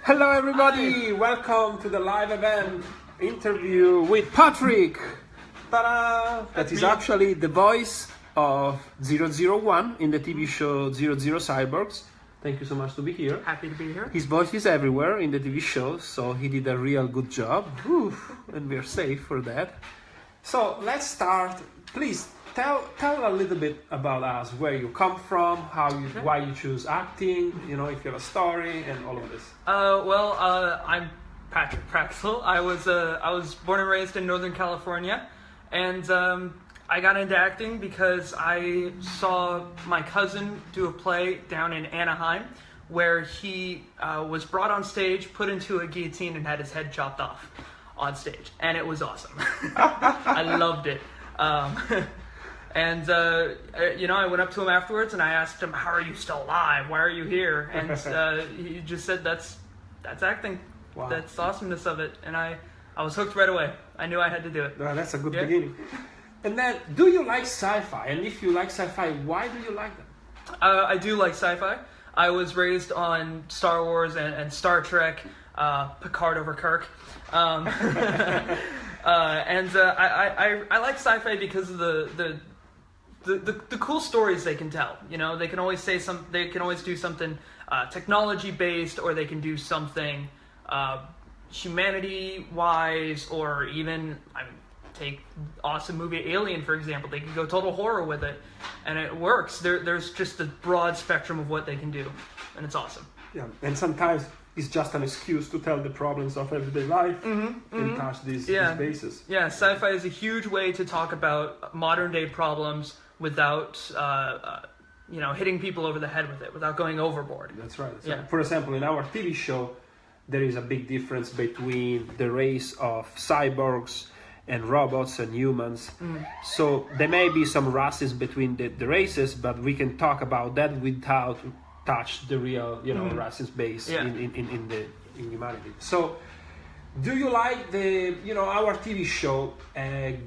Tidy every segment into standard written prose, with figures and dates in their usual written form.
Hello everybody, welcome to the live event interview with Patrick. Ta-da! That is actually the voice of 001 in the TV show 00 Cyborgs. Thank you so much to be here. Happy to be here. His voice is everywhere in the TV show, so he did a real good job. And we're safe for that. So let's start. Please tell a little bit about us, where you come from, why you choose acting, you know, if you have a story and all of this. I'm Patrick Praxel. I was born and raised in Northern California, and I got into acting because I saw my cousin do a play down in Anaheim where he was brought on stage, put into a guillotine, and had his head chopped off on stage, and it was awesome. I loved it. I went up to him afterwards and I asked him, "How are you still alive? Why are you here?" And he just said, "That's acting. Wow. That's the awesomeness of it." And I was hooked right away. I knew I had to do it. Well, that's a good beginning. And then, do you like sci-fi? And if you like sci-fi, why do you like them? I do like sci-fi. I was raised on Star Wars and Star Trek, Picard over Kirk. I like sci-fi because of the cool stories they can tell. You know, they can always do something technology based, or they can do something humanity wise, or even take awesome movie Alien, for example. They can go total horror with it, and it works. There's just a broad spectrum of what they can do, and it's awesome. Yeah, and sometimes it's just an excuse to tell the problems of everyday life and touch these bases. Yeah, sci-fi is a huge way to talk about modern day problems without hitting people over the head with it, without going overboard. That's right. For example, in our TV show, there is a big difference between the race of cyborgs and robots and humans. So there may be some racism between the races, but we can talk about that without touch the real, racist base in humanity. So, do you like our TV show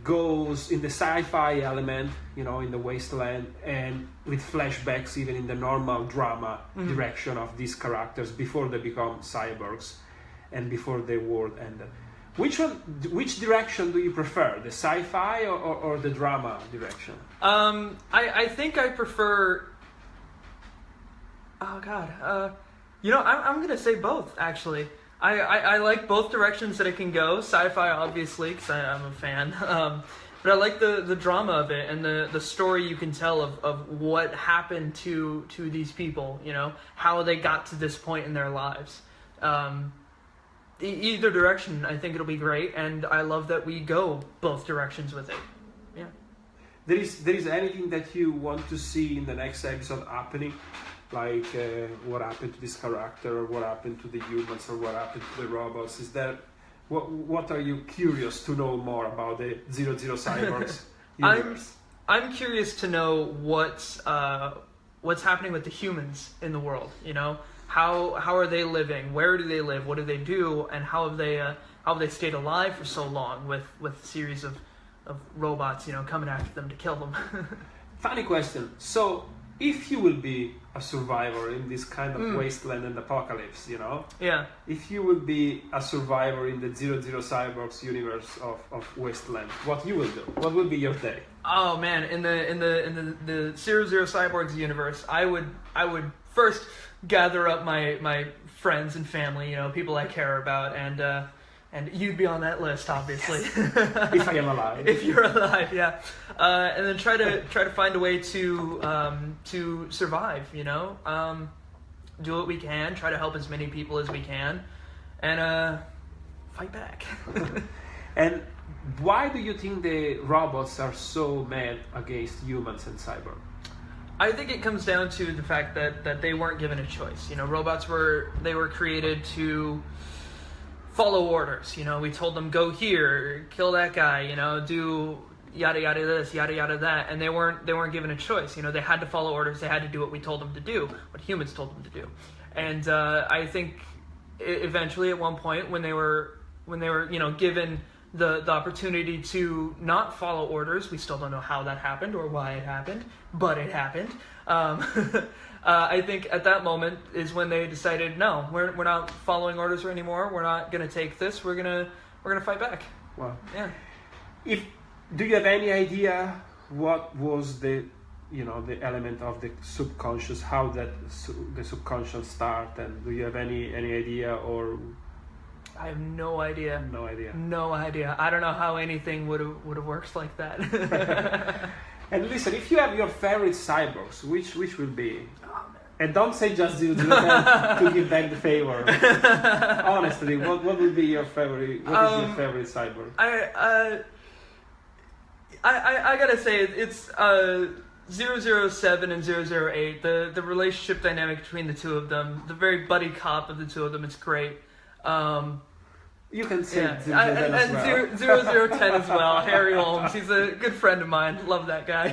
goes in the sci-fi element, in the wasteland, and with flashbacks even in the normal drama direction of these characters before they become cyborgs and before the world ended? Which direction do you prefer, the sci-fi or the drama direction? I think I prefer. Oh God, I'm gonna say both actually. I like both directions that it can go. Sci-fi, obviously, because I'm a fan. But I like the drama of it and the story you can tell of what happened to these people. You know, how they got to this point in their lives. Either direction, I think it'll be great, and I love that we go both directions with it. Yeah. There is anything that you want to see in the next episode happening? Like what happened to this character, or what happened to the humans, or what happened to the robots? Is there what are you curious to know more about the 00 Cyborgs universe? I'm curious to know what's happening with the humans in the world. You know, how are they living? Where do they live? What do they do? And how have they stayed alive for so long with a series of robots, coming after them to kill them? Funny question. So, if you will be a survivor in this kind of wasteland and apocalypse, if you will be a survivor in the 00 Cyborgs universe of wasteland, what you will do? What will be your day? Oh man, in the 00 Cyborgs universe, I would first gather up my friends and family, people I care about, and you'd be on that list, obviously. Yes. If I am alive. If you're alive, yeah. And then try to find a way to survive. Do what we can. Try to help as many people as we can, and fight back. And why do you think the robots are so mad against humans and cyborg? I think it comes down to the fact that they weren't given a choice. Robots were created to follow orders. We told them, go here, kill that guy, do yada yada this, yada yada that, and they weren't given a choice. They had to follow orders. They had to do what we told them to do, what humans told them to do. And I think eventually, at one point, when they were given the opportunity to not follow orders, we still don't know how that happened or why it happened, but it happened. I think at that moment is when they decided, no, we're not following orders anymore. We're not going to take this. We're gonna fight back. Wow. Yeah. Do you have any idea what was the element of the subconscious, how the subconscious start, and do you have any idea, or? I have no idea. No idea. No idea. I don't know how anything would have worked like that. And listen, if you have your favorite cyborgs, which will be? Oh, man. And don't say just 007 to give back the favor. Honestly, what would be your favorite? What is your favorite cyborg? I gotta say it's 007 and 008. The relationship dynamic between the two of them, the very buddy cop of the two of them, it's great. You can say and 0010 as well. Harry Holmes, he's a good friend of mine. Love that guy.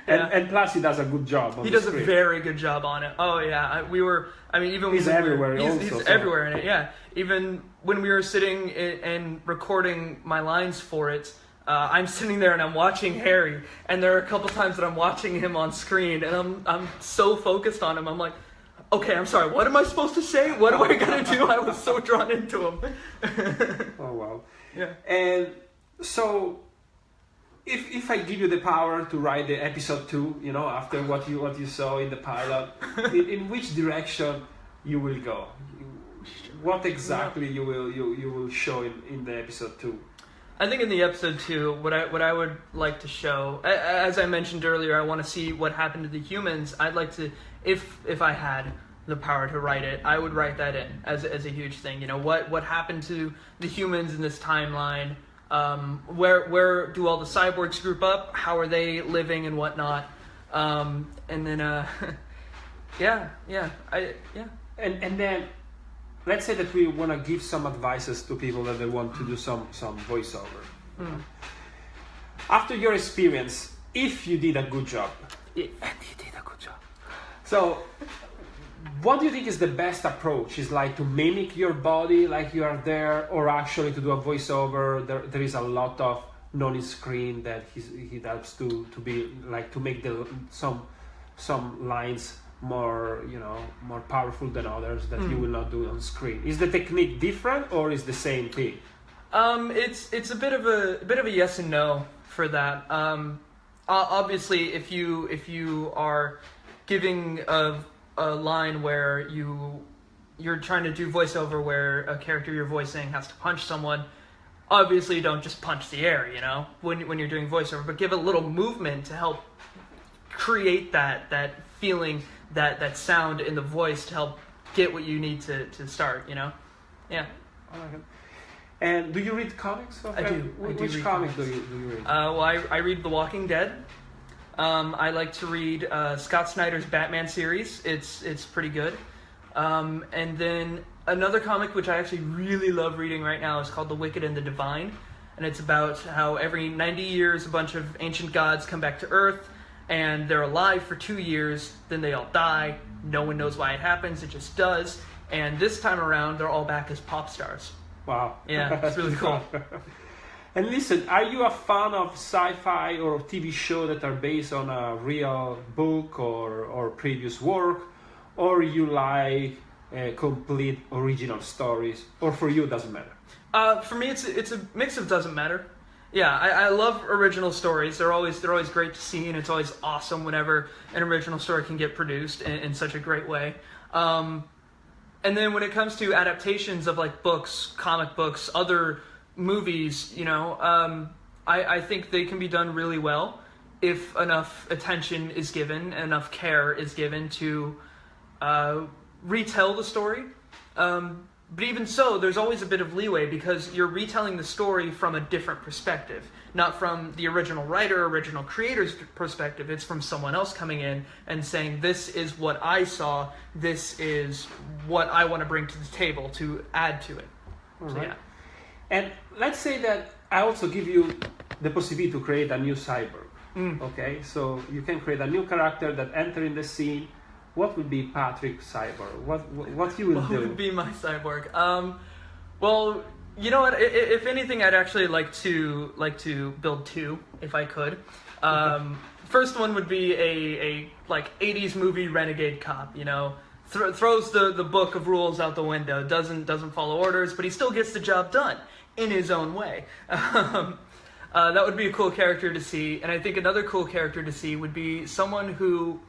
And plus he does a good job. He does a very good job on it. Oh yeah, he's everywhere. He's everywhere in it. Yeah, even when we were sitting and recording my lines for it. I'm sitting there and I'm watching Harry, and there are a couple times that I'm watching him on screen, and I'm so focused on him. I'm like, okay, I'm sorry. What am I supposed to say? What am I gonna do? I was so drawn into him. Oh wow. Yeah. And so, if I give you the power to write the episode 2, after what you saw in the pilot, in which direction you will go? What exactly you will show in the episode 2? I think in the episode 2, what I would like to show, as I mentioned earlier, I want to see what happened to the humans. I'd like to, if I had the power to write it, I would write that in as a huge thing. What happened to the humans in this timeline? Where do all the cyborgs group up? How are they living and whatnot? And then And then, let's say that we want to give some advices to people that they want to do some voiceover. After your experience, if you did a good job, so what do you think is the best approach? Is like to mimic your body like you are there, or actually to do a voiceover? There is a lot of non-screen that he helps to be like to make some lines more powerful than others that you will not do on screen. Is the technique different or is the same thing? It's a bit of a yes and no for that. Obviously, if you are giving a line where you're trying to do voiceover where a character you're voicing has to punch someone, obviously you don't just punch the air, when you're doing voiceover, but give a little movement to help create that feeling, that sound in the voice to help get what you need to start, Yeah. Okay. And do you read comics? I do. Which comic do you read? Well, I read The Walking Dead. I like to read Scott Snyder's Batman series. It's pretty good. And then another comic which I actually really love reading right now is called The Wicked and the Divine. And it's about how every 90 years a bunch of ancient gods come back to Earth, and they're alive for 2 years, then they all die. No one knows why it happens, it just does. And this time around, they're all back as pop stars. Wow. Yeah, it's really cool. And listen, are you a fan of sci-fi or TV shows that are based on a real book or previous work? Or you like complete original stories? Or for you, it doesn't matter? For me, it's a mix of doesn't matter. Yeah, I love original stories. They're always great to see, and it's always awesome whenever an original story can get produced in such a great way. And then when it comes to adaptations of like books, comic books, other movies, I think they can be done really well if enough attention is given, enough care is given to retell the story. But even so, there's always a bit of leeway because you're retelling the story from a different perspective. Not from the original writer, original creator's perspective. It's from someone else coming in and saying, this is what I saw, this is what I want to bring to the table to add to it. So, yeah. And let's say that I also give you the possibility to create a new cyborg. Okay, so you can create a new character that enter in the scene. What would be Patrick Cyborg? What you will do? What would be my cyborg? Well, You know what? If anything, I'd actually like to build two, if I could. First one would be a like 80s movie renegade cop. You know, throws the book of rules out the window. Doesn't follow orders, but he still gets the job done in his own way. That would be a cool character to see. And I think another cool character to see would be someone who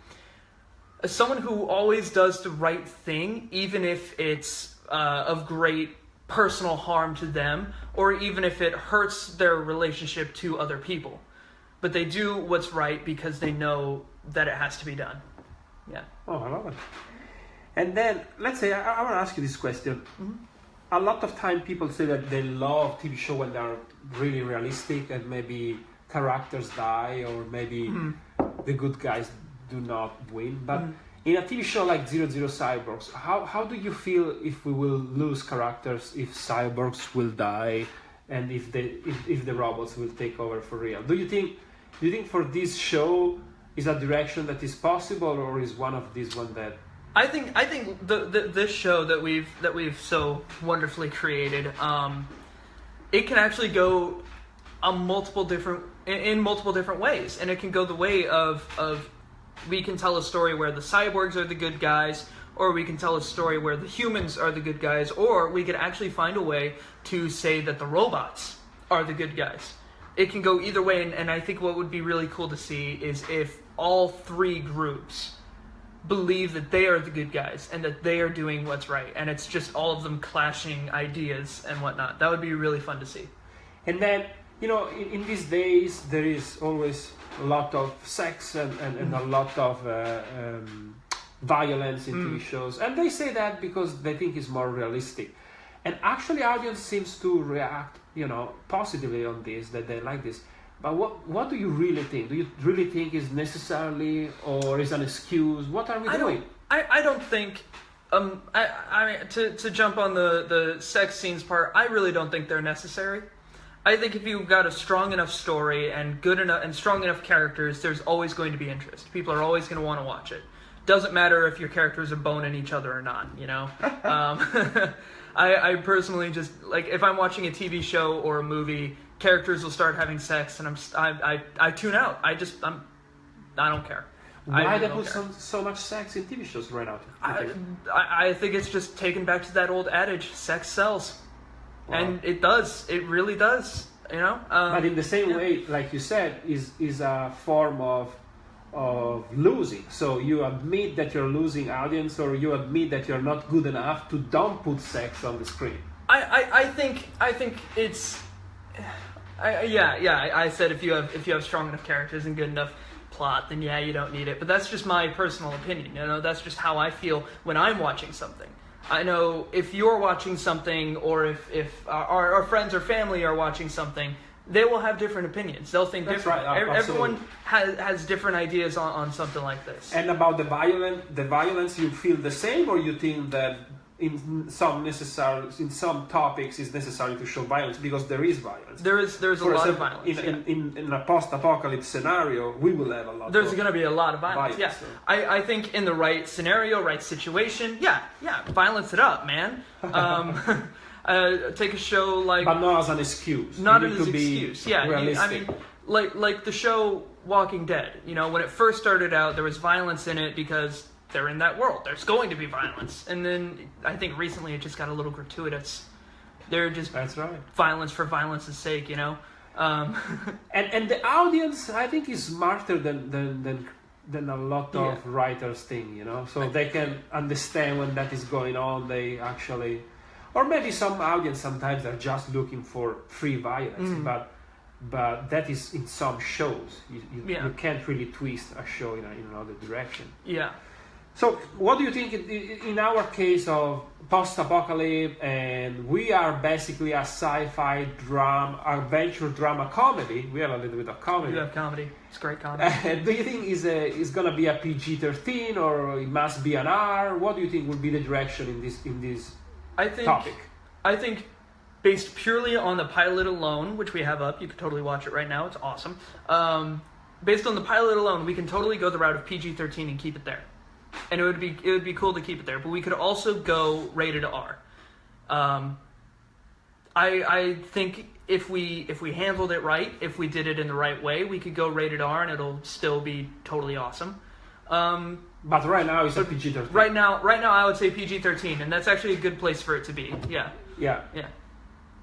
always does the right thing, even if it's of great personal harm to them, or even if it hurts their relationship to other people. But they do what's right because they know that it has to be done. Yeah. Oh, I love it. And then, let's say, I want to ask you this question. Mm-hmm. A lot of time people say that they love TV show when they're really realistic and maybe characters die or maybe the good guys do not win. But in a TV show like 00 Cyborgs, how do you feel if we will lose characters, if cyborgs will die, and if the robots will take over for real? Do you think for this show is a direction that is possible, or is one of these one that? I think this show that we've so wonderfully created, it can actually go in multiple different ways, and it can go the way of we can tell a story where the cyborgs are the good guys, or we can tell a story where the humans are the good guys, or we could actually find a way to say that the robots are the good guys. It can go either way, and I think what would be really cool to see is if all three groups believe that they are the good guys and that they are doing what's right, and it's just all of them clashing ideas and whatnot. That would be really fun to see. And then, you know, in these days there is always a lot of sex and a lot of violence in TV shows, and they say that because they think it's more realistic. And actually, audience seems to react, you know, positively on this, that they like this. But what do you really think? Do you really think is necessarily, or is an excuse? What are we doing? I don't think. I mean, to jump on the sex scenes part, I really don't think they're necessary. I think if you've got a strong enough story and good enough and strong enough characters, there's always going to be interest. People are always going to want to watch it. Doesn't matter if your characters are boning each other or not. You know. I personally just like if I'm watching a TV show or a movie, characters will start having sex, and I tune out. I don't care. Why they put so much sex in TV shows right now? I think it's just taken back to that old adage: sex sells, and it does. It really does. You know. But in the same way, like you said, is a form of losing. So you admit that you're losing audience, or you admit that you're not good enough to don't put sex on the screen. I think it's. I said if you have strong enough characters and good enough plot, then yeah, you don't need it. But that's just my personal opinion. You know, that's just how I feel when I'm watching something. I know if you're watching something, or if our friends or family are watching something, they will have different opinions. They'll think different. Right. Everyone has different ideas on something like this. And about the violence, you feel the same, or you think that in some topics it's necessary to show violence because there is violence. There's a lot of violence. In a post-apocalypse scenario, we will have a lot. There's going to be a lot of violence. Yeah, so. I think in the right scenario, right situation, yeah, violence it up, man. Take a show like, but not as an excuse. Not as an excuse. Yeah, realistic. I mean, like the show Walking Dead. You know, when it first started out, there was violence in it because they're in that world. There's going to be violence, and then I think recently it just got a little gratuitous. They're just that's right. Violence for violence's sake, you know. And the audience, I think, is smarter than a lot of writers think. You know, so they can understand when that is going on. They actually. Or maybe some audience sometimes are just looking for free violence, but that is in some shows. You can't really twist a show in another direction. Yeah. So what do you think in our case of post-apocalypse, and we are basically a sci-fi drama, adventure drama comedy. We have a little bit of comedy. You have comedy. It's great comedy. Do you think is going to be a PG-13 or it must be an R? What do you think would be the direction in this topic? I think based purely on the pilot alone, which we have up, you can totally watch it right now. It's awesome. Based on the pilot alone, we can totally go the route of PG-13 and keep it there. And it would be cool to keep it there, but we could also go rated R. I think if we handled it right, if we did it in the right way, we could go rated R and it'll still be totally awesome. But right now it's a PG-13. Right now I would say PG-13, and that's actually a good place for it to be. Yeah. Yeah. Yeah.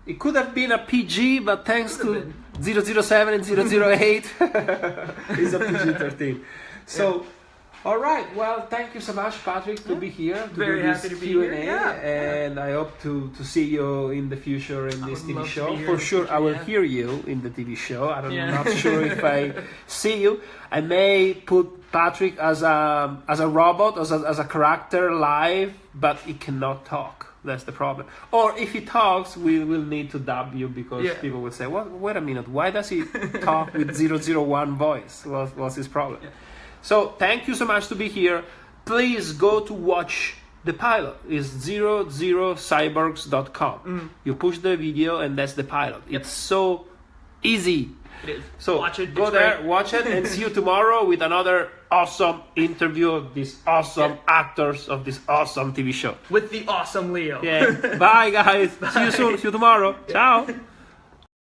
It could have been a PG, but thanks to 007 and 008, it's a PG-13. So, all right. Well, thank you so much, Patrick, to be here. To Very do this happy to be Q&A, here. Yeah. And I hope to see you in the future in this TV love to show. be here For in the sure, future, I will yeah. hear you in the TV show. I'm Yeah. not sure if I see you. I may put Patrick as a robot, as a character live, but he cannot talk. That's the problem. Or if he talks, we will need to dub you because Yeah. people will say, "What? Wait a minute. Why does he talk with 001 voice? What's his problem?" Yeah. So thank you so much to be here. Please go to watch the pilot. It's 00cyborgs.com. You push the video and that's the pilot. Yep. It's so easy. It is. So Watch it. go It's there, great. watch it, and see you tomorrow with another awesome interview of these awesome actors of this awesome TV show. With the awesome Leo. Yeah. Bye, guys. See you soon. See you tomorrow. Ciao.